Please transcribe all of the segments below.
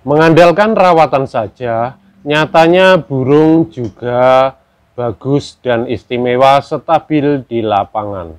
Mengandalkan rawatan saja, nyatanya burung juga bagus dan istimewa stabil di lapangan.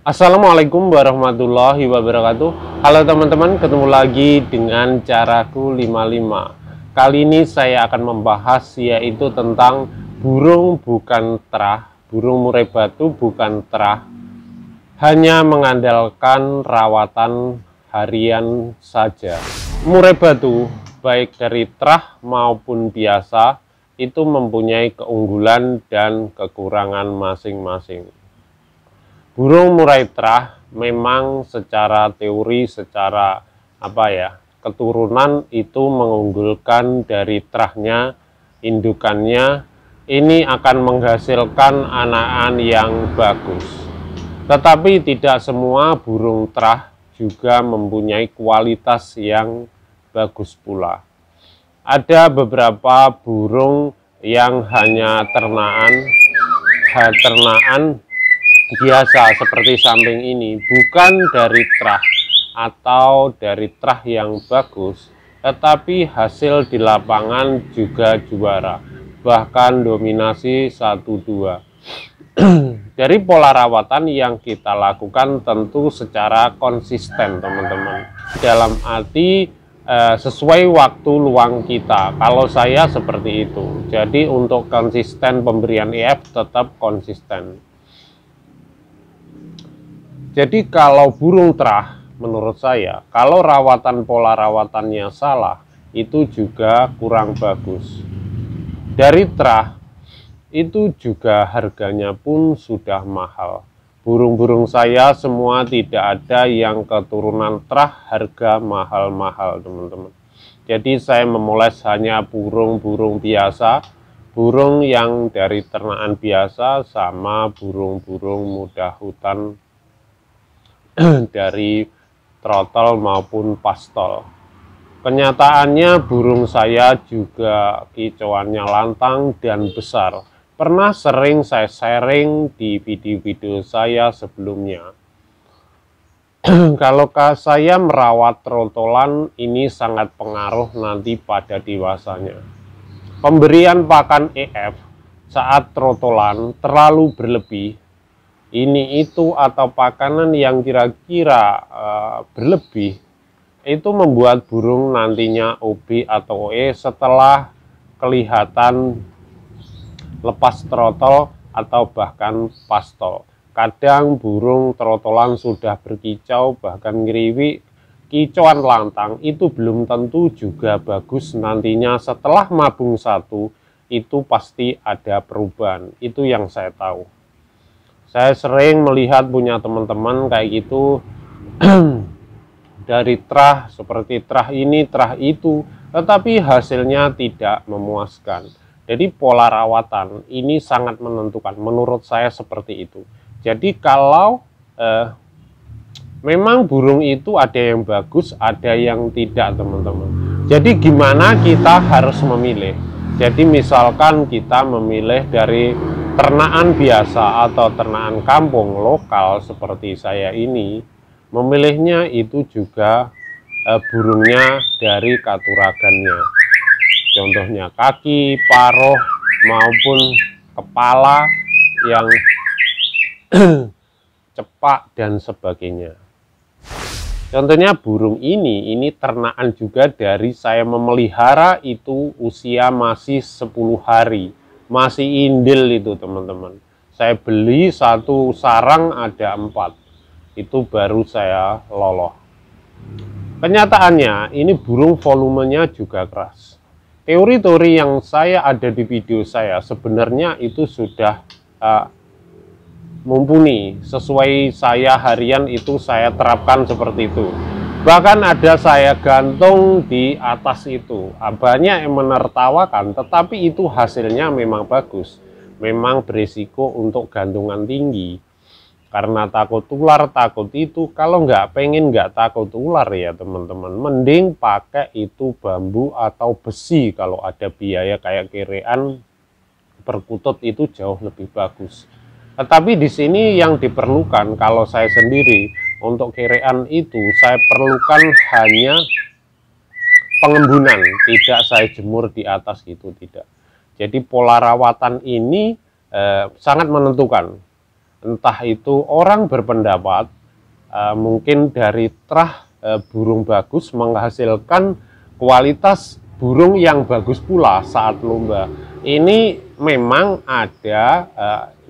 Assalamualaikum warahmatullahi wabarakatuh. Halo teman-teman, ketemu lagi dengan Caraku 55. Kali ini saya akan membahas yaitu tentang burung bukan terah, burung murai batu bukan terah, hanya mengandalkan rawatan harian saja. Murai batu baik dari terah maupun biasa itu mempunyai keunggulan dan kekurangan masing-masing. Burung murai terah memang secara teori, secara keturunan itu mengunggulkan dari terahnya, indukannya ini akan menghasilkan anakan yang bagus. Tetapi tidak semua burung terah juga mempunyai kualitas yang bagus pula. Ada beberapa burung yang hanya ternakan biasa seperti samping ini, bukan dari terah atau dari terah yang bagus, tetapi hasil di lapangan juga juara, bahkan dominasi 1-2. Dari pola rawatan yang kita lakukan tentu secara konsisten teman-teman, dalam arti sesuai waktu luang kita. Kalau saya seperti itu, jadi untuk konsisten pemberian EF tetap konsisten. Jadi kalau burung terah, menurut saya, kalau pola rawatannya salah, itu juga kurang bagus. Dari terah, itu juga harganya pun sudah mahal. Burung-burung saya semua tidak ada yang keturunan terah harga mahal-mahal, teman-teman. Jadi saya memoles hanya burung-burung biasa, burung yang dari ternakan biasa, sama burung-burung muda hutan dari trotol maupun pastol. Kenyataannya burung saya juga kicauannya lantang dan besar. Pernah sering saya sharing di video-video saya sebelumnya. Kalau saya merawat trotolan ini sangat pengaruh nanti pada dewasanya. Pemberian pakan EF saat trotolan terlalu berlebih, ini itu atau pakanan yang kira-kira berlebih, itu membuat burung nantinya OB atau OE setelah kelihatan lepas trotol atau bahkan pastol. Kadang burung trotolan sudah berkicau, bahkan ngiriwi, kicauan lantang itu belum tentu juga bagus nantinya. Setelah mabung satu itu pasti ada perubahan, itu yang saya tahu. Saya sering melihat punya teman-teman kayak gitu, dari terah, seperti terah ini, terah itu, tetapi hasilnya tidak memuaskan. Jadi pola rawatan ini sangat menentukan, menurut saya seperti itu. Jadi kalau memang burung itu ada yang bagus, ada yang tidak, teman-teman. Jadi gimana kita harus memilih? Jadi misalkan kita memilih dari ternakan biasa atau ternakan kampung lokal seperti saya ini, memilihnya itu juga burungnya dari katuragannya. Contohnya kaki, paruh, maupun kepala yang cepak dan sebagainya. Contohnya burung ini ternakan juga dari saya memelihara itu usia masih 10 hari. Masih indil itu teman-teman. Saya beli satu sarang ada 4. Itu baru saya loloh. Kenyataannya ini burung volumenya juga keras. Teori-teori yang saya ada di video saya sebenarnya itu sudah mumpuni. Sesuai saya harian itu saya terapkan seperti itu. Bahkan ada saya gantung di atas itu. Banyak yang menertawakan, tetapi itu hasilnya memang bagus. Memang berisiko untuk gantungan tinggi. Karena takut ular, takut itu. Kalau nggak pengen nggak takut ular ya teman-teman, mending pakai itu bambu atau besi. Kalau ada biaya kayak kerean perkutut itu jauh lebih bagus. Tetapi di sini yang diperlukan kalau saya sendiri untuk kerean itu saya perlukan hanya pengembunan, tidak saya jemur di atas gitu, tidak. Jadi pola rawatan ini sangat menentukan. Entah itu orang berpendapat mungkin dari terah burung bagus menghasilkan kualitas burung yang bagus pula saat lomba. Ini memang ada 60%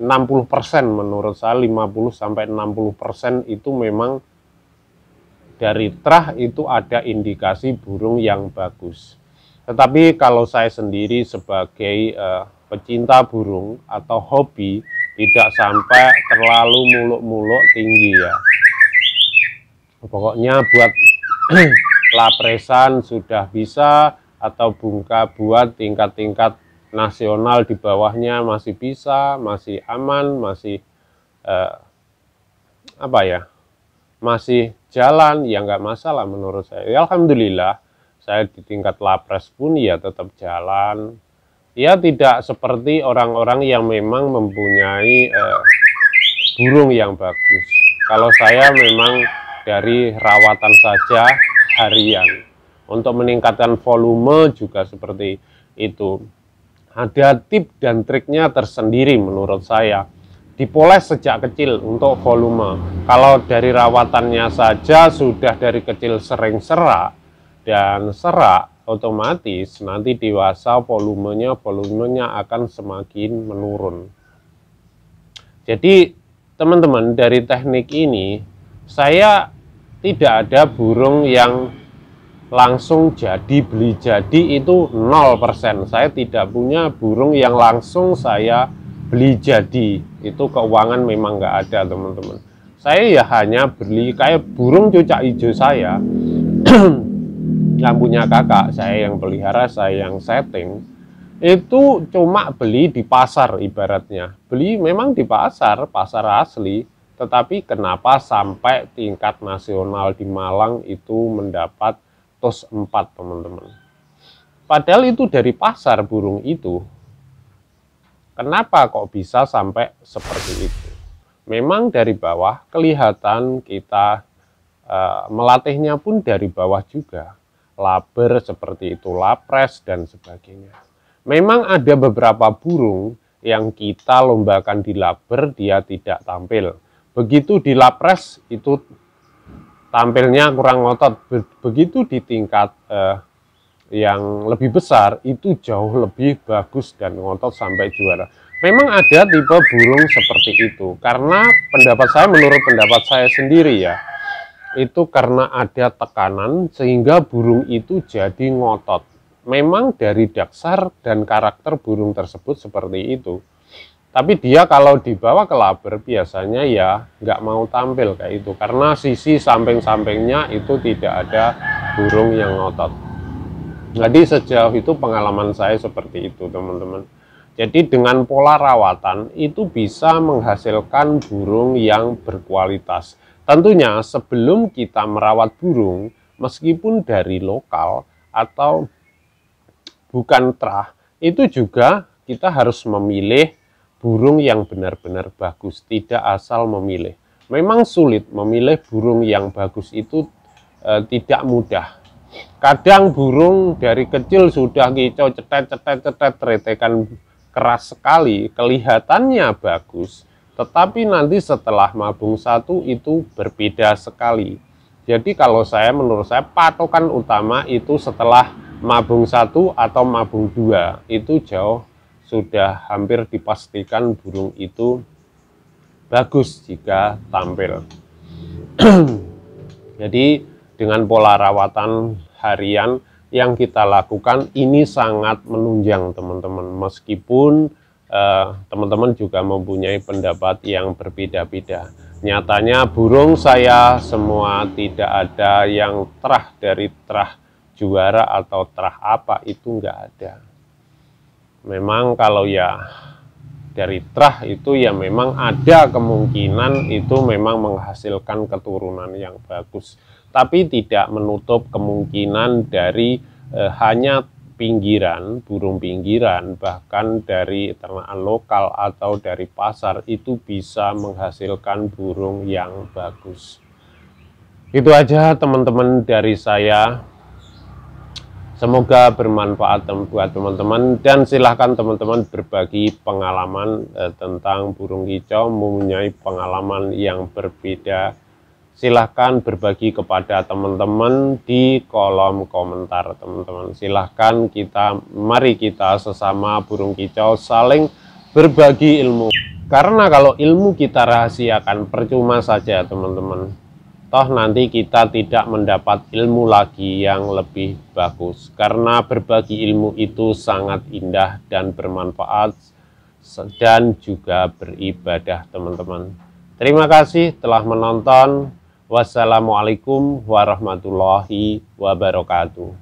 menurut saya, 50-60% itu memang dari terah itu ada indikasi burung yang bagus. Tetapi kalau saya sendiri sebagai pecinta burung atau hobi, tidak sampai terlalu muluk-muluk tinggi ya. Pokoknya buat lapresan sudah bisa, atau bungka buat tingkat-tingkat nasional di bawahnya masih bisa, masih aman, masih apa ya, masih jalan ya, nggak masalah menurut saya. Ya, alhamdulillah saya di tingkat lapres pun ya tetap jalan. Ya tidak seperti orang-orang yang memang mempunyai burung yang bagus. Kalau saya memang dari rawatan saja harian. Untuk meningkatkan volume juga seperti itu. Ada tip dan triknya tersendiri menurut saya. Dipoles sejak kecil untuk volume. Kalau dari rawatannya saja sudah dari kecil sering serak dan serak, otomatis nanti dewasa volumenya akan semakin menurun. Jadi teman-teman, dari teknik ini saya tidak ada burung yang langsung jadi, beli jadi itu 0%. Saya tidak punya burung yang langsung saya beli jadi, itu keuangan memang nggak ada teman-teman. Saya ya hanya beli kayak burung cucak hijau saya yang punya kakak saya yang pelihara, saya yang setting, itu cuma beli di pasar ibaratnya. Beli memang di pasar asli, tetapi kenapa sampai tingkat nasional di Malang itu mendapat TOS 4 teman-teman. Padahal itu dari pasar burung itu. Kenapa kok bisa sampai seperti itu? Memang dari bawah kelihatan kita melatihnya pun dari bawah juga. Laber seperti itu, lapres dan sebagainya. Memang ada beberapa burung yang kita lombakan di laber dia tidak tampil. Begitu di lapres itu tampilnya kurang ngotot. Begitu di tingkat yang lebih besar itu jauh lebih bagus dan ngotot sampai juara. Memang ada tipe burung seperti itu. Karena menurut pendapat saya sendiri ya, itu karena ada tekanan sehingga burung itu jadi ngotot. Memang dari dasar dan karakter burung tersebut seperti itu. Tapi dia kalau dibawa ke laber biasanya ya nggak mau tampil kayak itu. Karena sisi samping-sampingnya itu tidak ada burung yang ngotot. Jadi sejauh itu pengalaman saya seperti itu teman-teman. Jadi dengan pola rawatan itu bisa menghasilkan burung yang berkualitas. Tentunya sebelum kita merawat burung, meskipun dari lokal atau bukan terah, itu juga kita harus memilih burung yang benar-benar bagus, tidak asal memilih. Memang sulit memilih burung yang bagus itu tidak mudah. Kadang burung dari kecil sudah kicau, cetet, retekan keras sekali, kelihatannya bagus. Tetapi nanti setelah mabung satu itu berbeda sekali. Jadi kalau menurut saya patokan utama itu setelah mabung satu atau mabung dua. Itu jauh sudah hampir dipastikan burung itu bagus jika tampil. Jadi dengan pola rawatan harian yang kita lakukan ini sangat menunjang teman-teman. Meskipun teman-teman juga mempunyai pendapat yang berbeda-beda. Nyatanya burung saya semua tidak ada yang terah dari terah juara atau terah apa, itu nggak ada. Memang kalau ya dari trah itu ya memang ada kemungkinan itu memang menghasilkan keturunan yang bagus, tapi tidak menutup kemungkinan dari hanya pinggiran, burung pinggiran, bahkan dari ternak lokal atau dari pasar itu bisa menghasilkan burung yang bagus. Itu aja teman-teman dari saya. Semoga bermanfaat buat teman-teman, dan silahkan teman-teman berbagi pengalaman tentang burung kicau, mempunyai pengalaman yang berbeda. Silahkan berbagi kepada teman-teman di kolom komentar teman-teman. Silahkan mari kita sesama burung kicau saling berbagi ilmu. Karena kalau ilmu kita rahasiakan percuma saja teman-teman. Toh nanti kita tidak mendapat ilmu lagi yang lebih bagus. Karena berbagi ilmu itu sangat indah dan bermanfaat dan juga beribadah teman-teman. Terima kasih telah menonton. Wassalamualaikum warahmatullahi wabarakatuh.